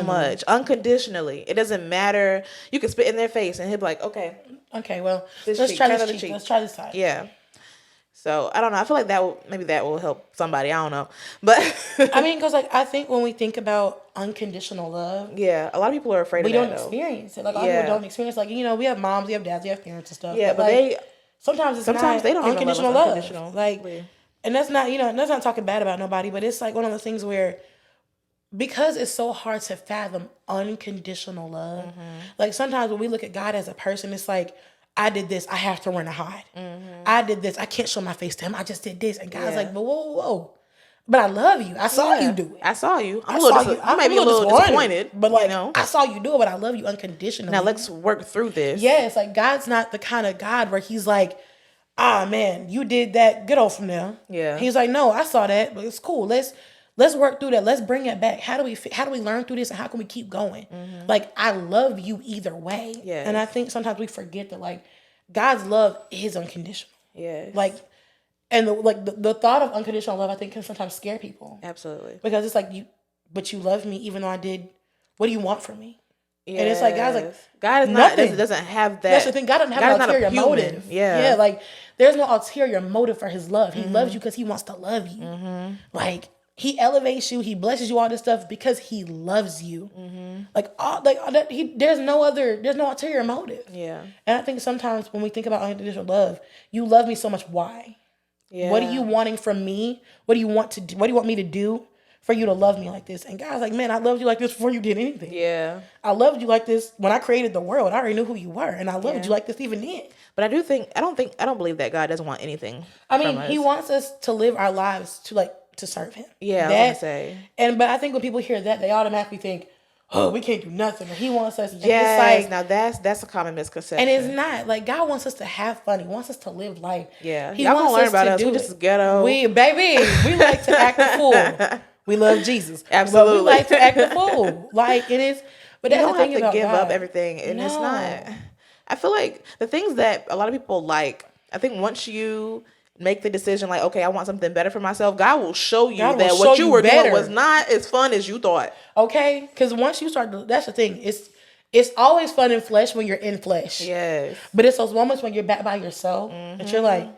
much, unconditionally. It doesn't matter. You can spit in their face and he'll be like, okay, well, let's try this cheek. Let's try this side. Yeah. So I don't know. I feel like that will help somebody. I don't know, but I mean, because like I think when we think about unconditional love, a lot of people are afraid of that. We don't experience it. Like a lot of people don't experience. Like we have moms, we have dads, we have parents and stuff. Yeah, but like, sometimes they don't unconditional love. Unconditional. Like, and that's not that's not talking bad about nobody, but it's like one of the things where because it's so hard to fathom unconditional love. Like sometimes when we look at God as a person, it's like, I did this, I have to run and hide. I did this, I can't show my face to him. I just did this. And God's like, but whoa. But I love you. I saw you do it. I saw you. I might be a little disappointed. But like, I saw you do it, but I love you unconditionally. Now let's work through this. Yeah, it's like God's not the kind of God where he's like, man, you did that. Get off from there. Yeah. He's like, no, I saw that, but it's cool. Let's work through that. Let's bring it back. How do we learn through this and how can we keep going? Like, I love you either way. Yeah. And I think sometimes we forget that like God's love is unconditional. Yeah. Like, and the thought of unconditional love I think can sometimes scare people. Absolutely. Because it's like but you love me even though I did. What do you want from me? Yes. And it's like God's like, God is nothing. Doesn't have that. That's the thing. God doesn't have an ulterior motive. Yeah. Like there's no ulterior motive for his love. He loves you because he wants to love you. Like he elevates you. He blesses you all this stuff because he loves you. There's no ulterior motive. Yeah. And I think sometimes when we think about unconditional love, you love me so much. Why? Yeah. What are you wanting from me? What do you want to do? What do you want me to do for you to love me like this? And God's like, man, I loved you like this before you did anything. Yeah. I loved you like this when I created the world. I already knew who you were, and I loved you like this even then. But I don't believe that God doesn't want anything. I mean, he wants us to live our lives to serve him. Yeah, I was gonna say. But I think when people hear that, they automatically think, oh, we can't do nothing. Or he wants us. Yes, now that's a common misconception. And it's not. Like, God wants us to have fun. He wants us to live life. Yeah. He Y'all wants gonna learn us about to us. do We just ghetto. We like to act a fool. We love Jesus. Absolutely. But we like to act a fool. Like, it is. But that's you don't the thing have to about give God. up everything. And it's not. I feel like the things that a lot of people like, I think once you make the decision like, okay, I want something better for myself, God will show you that what you were doing was not as fun as you thought. Okay? Because once you start, that's the thing. It's always fun in flesh when you're in flesh. Yes. But it's those moments when you're back by yourself that you're like,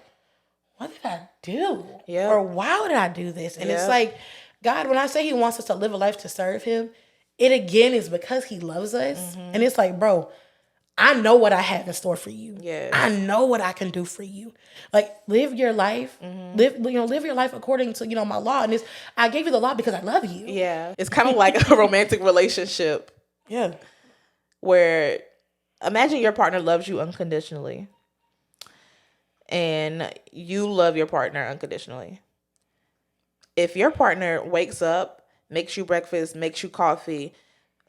what did I do? Yeah. Or why did I do this? And it's like, God, when I say he wants us to live a life to serve him, it again is because he loves us. And it's like, bro, I know what I have in store for you. Yes. I know what I can do for you. Like, live your life. Live your life according to, my law. And I gave you the law because I love you. Yeah. It's kind of like a romantic relationship. Yeah. Where imagine your partner loves you unconditionally. And you love your partner unconditionally. If your partner wakes up, makes you breakfast, makes you coffee,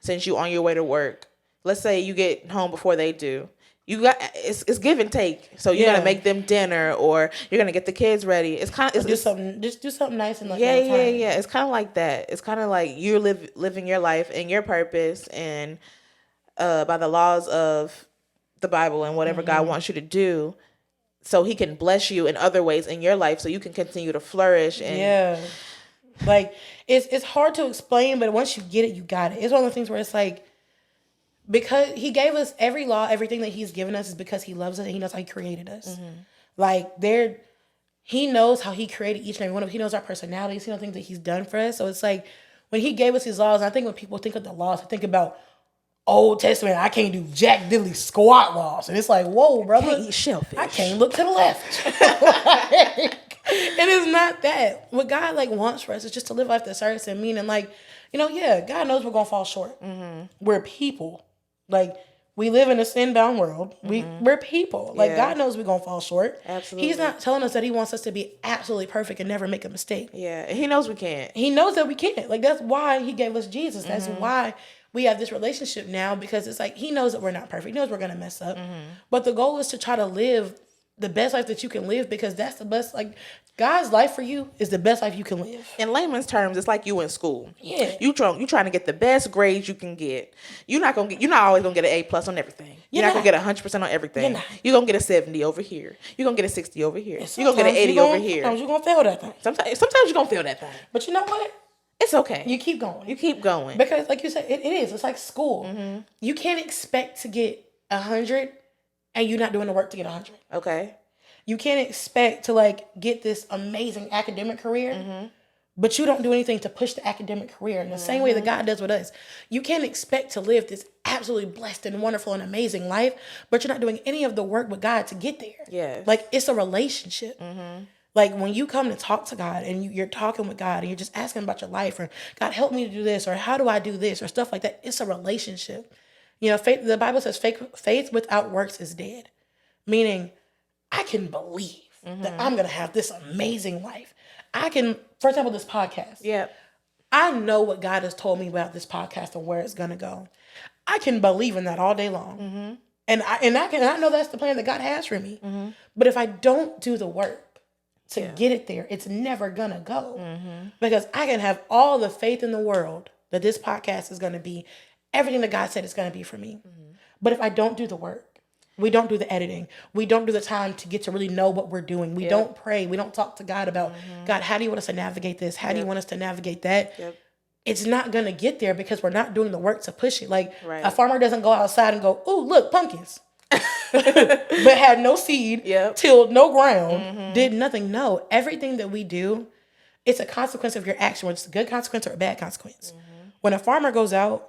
sends you on your way to work, let's say you get home before they do. It's give and take. So you're gonna make them dinner, or you're gonna get the kids ready. It's kind of do something nice and yeah. It's kind of like that. It's kind of like you're living your life and your purpose, and by the laws of the Bible and whatever God wants you to do, so He can bless you in other ways in your life, so you can continue to flourish. And like it's hard to explain, but once you get it, you got it. It's one of those things where it's like, because He gave us every law, everything that He's given us is because He loves us and He knows how He created us. Like He knows how He created each and every one of us. He knows our personalities. He knows things that He's done for us. So it's like when He gave us His laws, I think when people think of the laws, I think about Old Testament. I can't do jack diddly squat laws, and it's like, whoa, brother, can't eat shellfish. I can't look to the left. It is not that. What God wants for us is just to live life that serves Him. Meaning, God knows we're gonna fall short. We're people. We live in a sin-bound world. We're people. God knows we're going to fall short. Absolutely. He's not telling us that He wants us to be absolutely perfect and never make a mistake. Yeah, and He knows we can't. He knows that we can't. That's why He gave us Jesus. That's why we have this relationship now, because it's He knows that we're not perfect. He knows we're going to mess up. But the goal is to try to live the best life that you can live, because that's the best, God's life for you is the best life you can live. In layman's terms, it's like you in school. Yeah. You trying to get the best grades you can get. You're not always gonna get an A+ on everything. You're not gonna get 100% on everything. You're gonna get a 70 over here. You're gonna get a 60 over here. You're gonna get an 80 over here. Sometimes you're gonna fail that thing. Sometimes you're gonna fail that thing. But you know what? It's okay. You keep going. Because like you said, it is. It's like school. You can't expect to get 100 and you're not doing the work to get 100. Okay. You can't expect to get this amazing academic career, but you don't do anything to push the academic career in the same way that God does with us. You can't expect to live this absolutely blessed and wonderful and amazing life, but you're not doing any of the work with God to get there. Yeah. It's a relationship. When you come to talk to God and you're talking with God and you're just asking about your life, or God, help me to do this, or how do I do this, or stuff like that, it's a relationship. Faith. The Bible says faith without works is dead, meaning I can believe that I'm going to have this amazing life. I can, for example, this podcast. Yeah. I know what God has told me about this podcast and where it's going to go. I can believe in that all day long. And I know that's the plan that God has for me. But if I don't do the work to get it there, it's never going to go. Because I can have all the faith in the world that this podcast is going to be everything that God said it's going to be for me. But if I don't do the work, we don't do the editing, we don't do the time to get to really know what we're doing, we don't pray, we don't talk to God about, God, how do you want us to navigate this? How do you want us to navigate that? It's not going to get there because we're not doing the work to push it. A farmer doesn't go outside and go, ooh, look, pumpkins. But had no seed, tilled no ground, did nothing. No, everything that we do, it's a consequence of your action, whether it's a good consequence or a bad consequence. When a farmer goes out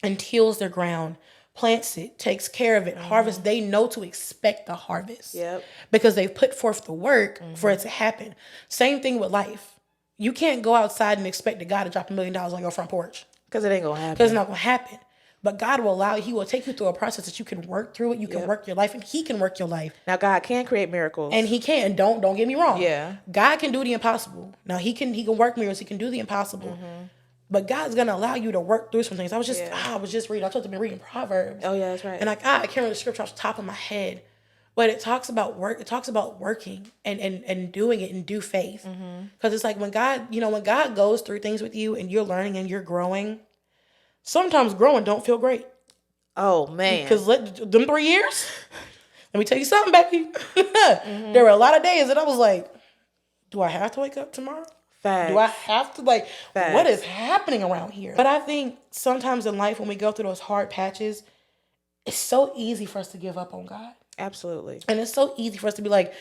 and tills their ground, plants it, takes care of it, harvests, they know to expect the harvest. Because they've put forth the work for it to happen. Same thing with life. You can't go outside and expect that God to drop $1 million on your front porch. Because it ain't going to happen. Because it's not going to happen. But God will allow, He will take you through a process that you can work through it. You can work your life, and He can work your life. Now, God can create miracles. And He can. Don't get me wrong. Yeah. God can do the impossible. Now, He can work miracles. He can do the impossible. But God's going to allow you to work through some things. I was just reading. I told you I've been reading Proverbs. Oh, yeah, that's right. And I can't remember the scripture off the top of my head. But it talks about work. It talks about working and doing it and do faith. Because it's when God goes through things with you and you're learning and you're growing, sometimes growing don't feel great. Oh, man. Because them 3 years, let me tell you something, baby. There were a lot of days that I was like, do I have to wake up tomorrow? Facts. Do I have to, what is happening around here? But I think sometimes in life when we go through those hard patches, it's so easy for us to give up on God. Absolutely. And it's so easy for us to be like,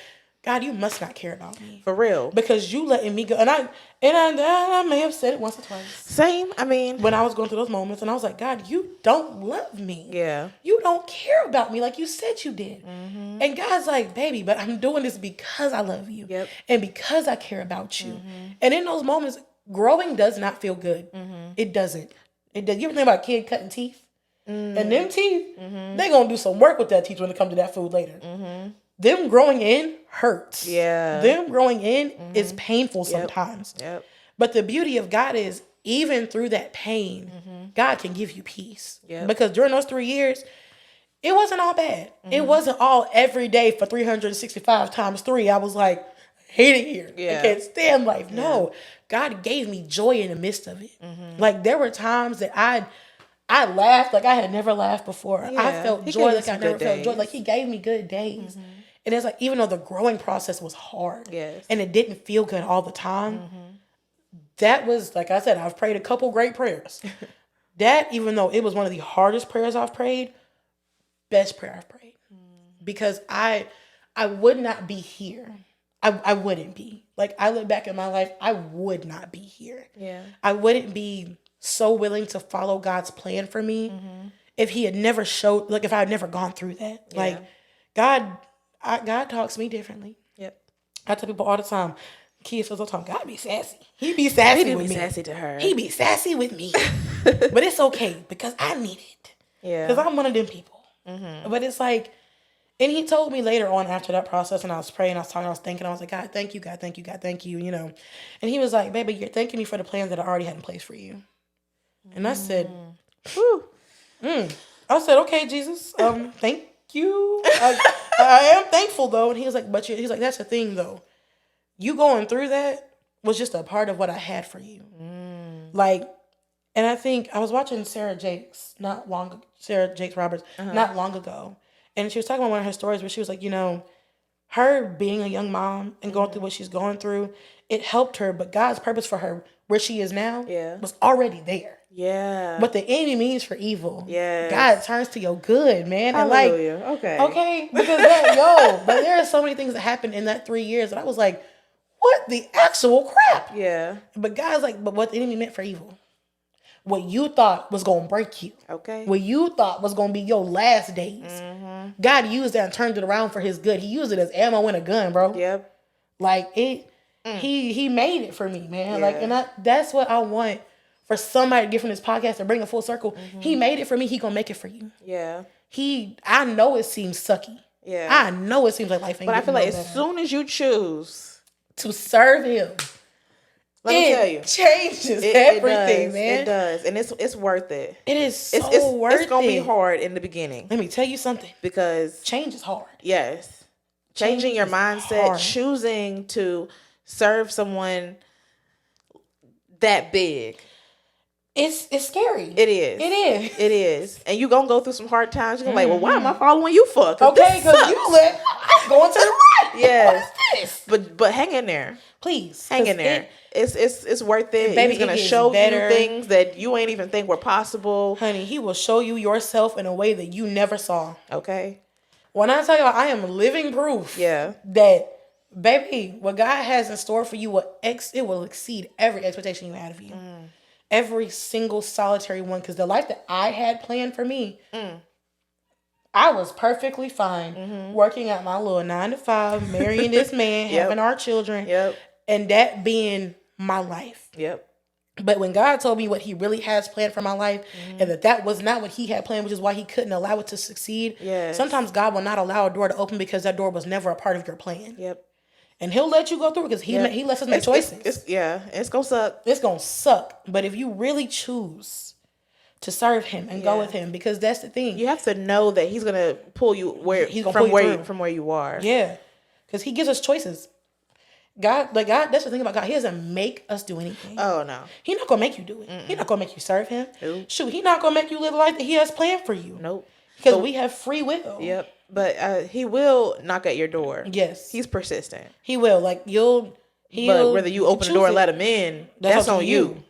God, you must not care about me. For real. Because you letting me go. And I may have said it once or twice. Same. I mean, when I was going through those moments, and I was like, God, you don't love me. Yeah. You don't care about me like you said you did. And God's like, baby, but I'm doing this because I love you. Yep. And because I care about you. And in those moments, growing does not feel good. It doesn't. It does. You ever think about a kid cutting teeth? And them teeth, they going to do some work with that teeth when it comes to that food later. Them growing in hurts. Yeah. Them growing in is painful sometimes. Yep. But the beauty of God is, even through that pain, God can give you peace. Yep. Because during those 3 years, it wasn't all bad. It wasn't all every day for 365 times 3. I was like, I hate it here. Yeah. I can't stand life. No, God gave me joy in the midst of it. Like, there were times that I laughed like I had never laughed before. Yeah. I felt He joy gave like you I some never good felt joy. days. Like, he gave me good days. And it's like, even though the growing process was hard, Yes. and it didn't feel good all the time, that was, like I said, I've prayed a couple great prayers. That, even though it was one of the hardest prayers I've prayed, best prayer I've prayed. Because I would not be here. I wouldn't be. Like, I look back at my life, I would not be here. Yeah. I wouldn't be so willing to follow God's plan for me if he had never showed, like, if I had never gone through that. Yeah. Like, God talks to me differently. Yep. I tell people all the time, kids all the time, God be sassy. He be sassy He with be me. sassy to her. He be sassy with me. But it's okay because I need it. Yeah. Because I'm one of them people. But it's like, and he told me later on after that process, and I was praying, I was talking, I was thinking, I was like, God, thank you, God, thank you, God, thank you, you know. And he was like, baby, you're thanking me for the plans that I already had in place for you. And I said, Whew. I said, okay, Jesus, thank you. I am thankful though. And he was like, he's like, that's the thing though. You going through that was just a part of what I had for you. Like, and I think I was watching Sarah Jakes Roberts not long ago. And she was talking about one of her stories where she was like, you know, her being a young mom and going through what she's going through, it helped her. But God's purpose for her, where she is now, was already there. Yeah. What the enemy means for evil, Yes. God turns to your good, man. And Hallelujah. like, Okay. because but there are so many things that happened in that 3 years that I was like, what the actual crap? Yeah. But God's like, but what the enemy meant for evil, what you thought was gonna break you, Okay. what you thought was gonna be your last days, God used that and turned it around for his good. He used it as ammo in a gun, bro. Yep. Like it, he made it for me, man. Like, Yeah. and that's what I want for somebody to get from this podcast and bring it full circle. He made it for me. He gonna make it for you. Yeah. I know it seems sucky. Yeah. I know it seems like life ain't. But I feel like getting no as better. soon as you choose, to serve him, let me tell you, changes it everything, does, man. It does, and it's worth it. It is so It's worth it's gonna it. be hard in the beginning Let me tell you something. because Change is hard. yes, changing your is mindset, hard. choosing to serve someone that big. It's scary. It is. It is. It is. And you gonna go through some hard times. You're gonna be like, well, why am I following you for? Okay, because you I'm going to the right. Yes. What is this? But hang in there. Please. Hang 'cause in there. It's worth it. Baby, He's gonna it gets show better. you things that you ain't even think were possible. Honey, he will show you yourself in a way that you never saw. Okay. When I tell you, I am living proof. Yeah. That, baby, what God has in store for you, it will exceed every expectation you had of you. Every single solitary one. Because the life that I had planned for me, I was perfectly fine working at my little 9 to 5, marrying this man, Yep. having our children, Yep. and that being my life. Yep. But when God told me what he really has planned for my life, and that was not what he had planned, which is why he couldn't allow it to succeed. Yes. Sometimes God will not allow a door to open because that door was never a part of your plan. Yep. And he'll let you go through because he lets us make choices. It's gonna suck. It's going to suck. But if you really choose to serve him and go with him, because that's the thing. You have to know that he's gonna pull you He's gonna pull you through. from where you are. Yeah. Because he gives us choices. God, that's the thing about God. He doesn't make us do anything. Oh no. He's not going to make you do it. He's not going to make you serve him. Nope. Shoot, he's not going to make you live the life that he has planned for you. Nope. Because we have free will. Yep. But he will knock at your door. Yes. He's persistent. He will. Like, he'll But whether you open the door and choose let it. him in, That's that's up to on you.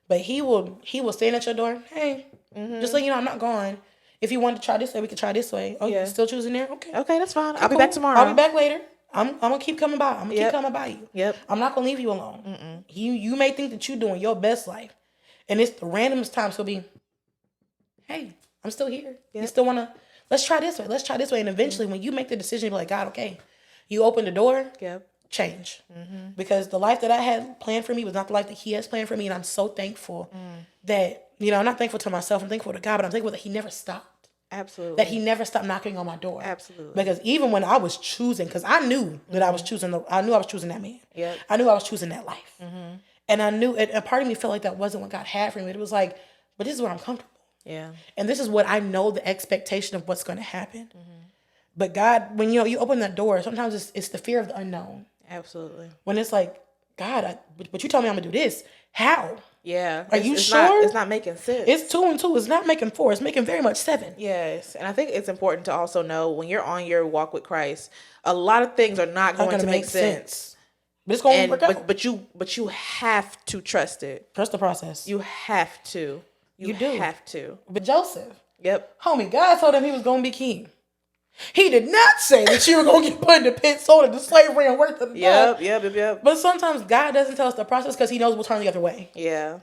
But he will stand at your door. Hey, just so you know, I'm not going. If you want to try this way, we can try this way. Oh, Yeah. you still choosing there? Okay. Okay, that's fine. I'll be Cool. back tomorrow. I'll be back later. I'm gonna keep coming by. I'm gonna keep coming by you. Yep. I'm not gonna leave you alone. You may think that you're doing your best life, and it's the randomest times he'll be, hey, I'm still here. You still wanna, let's try this way. Let's try this way. And eventually when you make the decision, you're like, God, okay. You open the door, change. Because the life that I had planned for me was not the life that he has planned for me. And I'm so thankful that, I'm not thankful to myself. I'm thankful to God, but I'm thankful that he never stopped. Absolutely. That he never stopped knocking on my door. Absolutely. Because even when I was choosing, because I knew that I was choosing, I knew I was choosing that man. Yep. I knew I was choosing that life. And I knew, a part of me felt like that wasn't what God had for me. It was like, but this is where I'm comfortable. Yeah. And this is what I know the expectation of what's going to happen. But God, when you open that door, sometimes it's the fear of the unknown. Absolutely. When it's like, God, but you told me I'm going to do this. How? Yeah. Are you it's sure? It's not making sense. It's 2 and 2. It's not making 4. It's making very much 7. Yes. And I think it's important to also know when you're on your walk with Christ, a lot of things are not going to make sense. But it's going to work out. But you have to trust it. Trust the process. You have to. You do. have to. But Joseph, homie, God told him he was going to be king. He did not say that you were going to get put in the pit, sold into slavery, and worth of Yep. But sometimes God doesn't tell us the process because he knows we'll turn the other way. Yeah.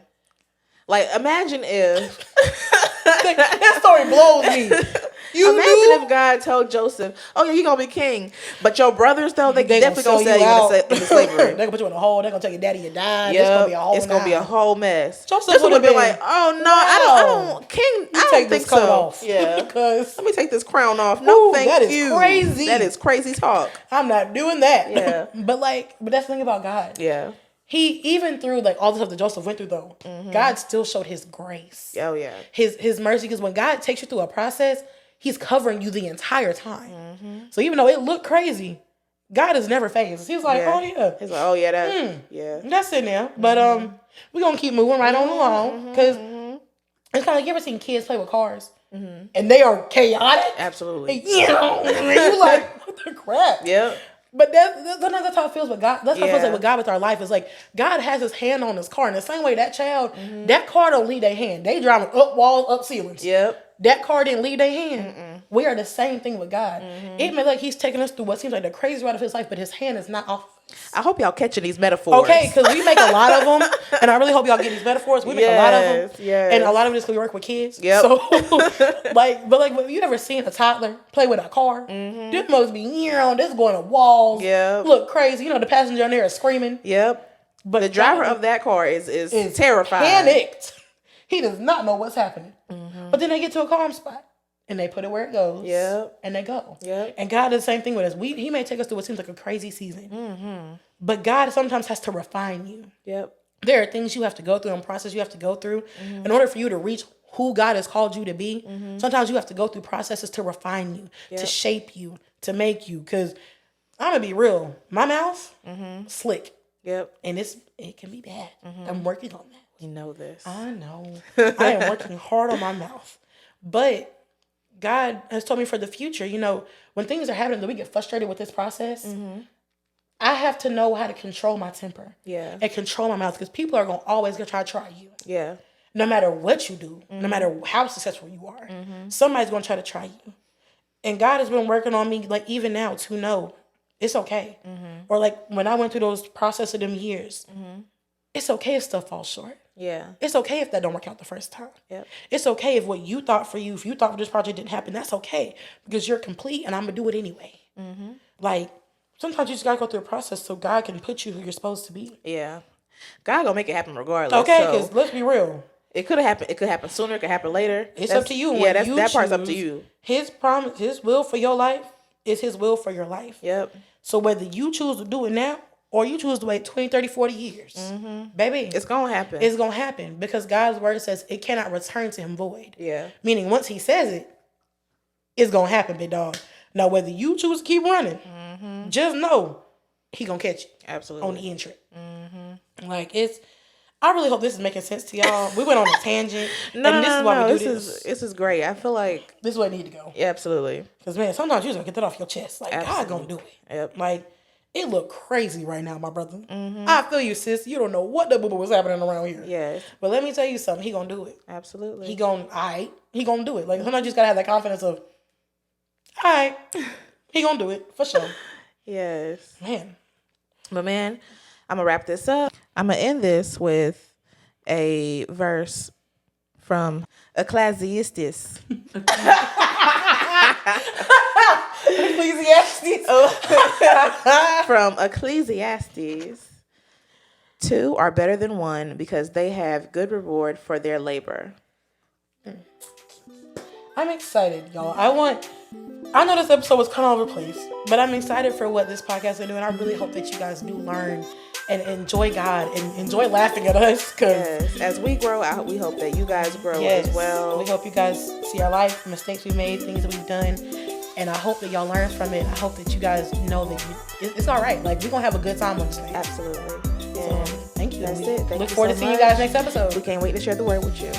Like, imagine if... that story blows me. Imagine if God told Joseph, oh, yeah, you're going to be king. But your brothers, though, they definitely going to sell you into slavery. They're going to put you in a hole. They're going to tell your daddy you died. It's going to be a whole mess. Joseph would have been like, oh, no, I don't, king, I don't think so. Off. Yeah. Because let me take this crown off. No, thank that is you. Crazy. That is crazy talk. I'm not doing that. Yeah. but that's the thing about God. Yeah. He, even through all the stuff that Joseph went through, though, God still showed his grace. Oh, yeah. His mercy. Because when God takes you through a process, he's covering you the entire time. So even though it looked crazy, God is never phased. He's like, oh, yeah. He's like, oh, yeah, that's it now. But we're going to keep moving right on along. Because it's kind of like, you ever seen kids play with cars? And they are chaotic? Absolutely. And you're like, what the crap? Yep. But sometimes that's how it feels with God. That's how it feels like with God with our life. It's like God has his hand on his car. In the same way that child, that car don't leave their hand. They driving up walls, up ceilings. Yep. That car didn't leave their hand. We are the same thing with God. It may like he's taking us through what seems like the craziest ride of his life, but his hand is not off. I hope y'all catching these metaphors. Okay, because we make a lot of them, and I really hope y'all get these metaphors. We make a lot of them, and a lot of it is because we work with kids. Yep. So, but you ever seen a toddler play with a car? This must be this going to walls. Yep. Look crazy. The passenger in there is screaming. Yep. But the driver of that car is terrified. Panicked. He does not know what's happening. But then they get to a calm spot. And they put it where it goes. Yep. And they go. Yep. And God does the same thing with us. He may take us through what seems like a crazy season. But God sometimes has to refine you. Yep. There are things you have to go through and process you have to go through in order for you to reach who God has called you to be. Sometimes you have to go through processes to refine you, to shape you, to make you. Because I'm going to be real. My mouth, slick. Yep. And it can be bad. I'm working on that. You know this. I know. I am working hard on my mouth. But God has told me for the future, when things are happening that we get frustrated with this process, I have to know how to control my temper. Yeah. And control my mouth because people are always going to try you. Yeah. No matter what you do, no matter how successful you are, somebody's going to try to try you. And God has been working on me, like even now, to know it's okay. Or like when I went through those processes of them years, it's okay if stuff falls short. Yeah. It's okay if that don't work out the first time. Yep. It's okay if what you thought for you, if you thought this project didn't happen, that's okay. Because you're complete and I'm going to do it anyway. Like, sometimes you just got to go through a process so God can put you who you're supposed to be. Yeah. God going to make it happen regardless. Okay, because let's be real. It could have happened. It could happen sooner. It could happen later. It's up to you. Yeah, that part's up to you. His promise, his will for your life is his will for your life. Yep. So whether you choose to do it now or you choose to wait 20, 30, 40 years, baby. It's going to happen. It's going to happen because God's word says it cannot return to him void. Yeah. Meaning once he says it, it's going to happen, big dog. Now, whether you choose to keep running, just know he going to catch you. Absolutely. On the entry. Like, I really hope this is making sense to y'all. We went on a tangent. This is great. I feel like this is where it need to go. Yeah, absolutely. Because, man, sometimes you just got to get that off your chest. Like, God going to do it. Yep. Like, it look crazy right now, my brother. I feel you, sis. You don't know what the boo-boo was happening around here. Yes. But let me tell you something. He going to do it. Absolutely. He going to do it. Like, sometimes you just got to have that confidence of, all right, he going to do it for sure. Yes. Man. But man, I'm going to wrap this up. I'm going to end this with a verse from Ecclesiastes. Ecclesiastes. From Ecclesiastes. 2 are better than 1 because they have good reward for their labor. I'm excited, y'all. I know this episode was kind of all over the place, but I'm excited for what this podcast is doing. I really hope that you guys do learn and enjoy God and enjoy laughing at us. Yes, as we grow out, we hope that you guys grow as well. We hope you guys see our life, mistakes we made, things that we've done, and I hope that y'all learn from it. I hope that you guys know that it's all right. Like, we're gonna have a good time on this thing. Absolutely. So, thank you. That's it. Look forward to seeing you guys next episode. We can't wait to share the word with you.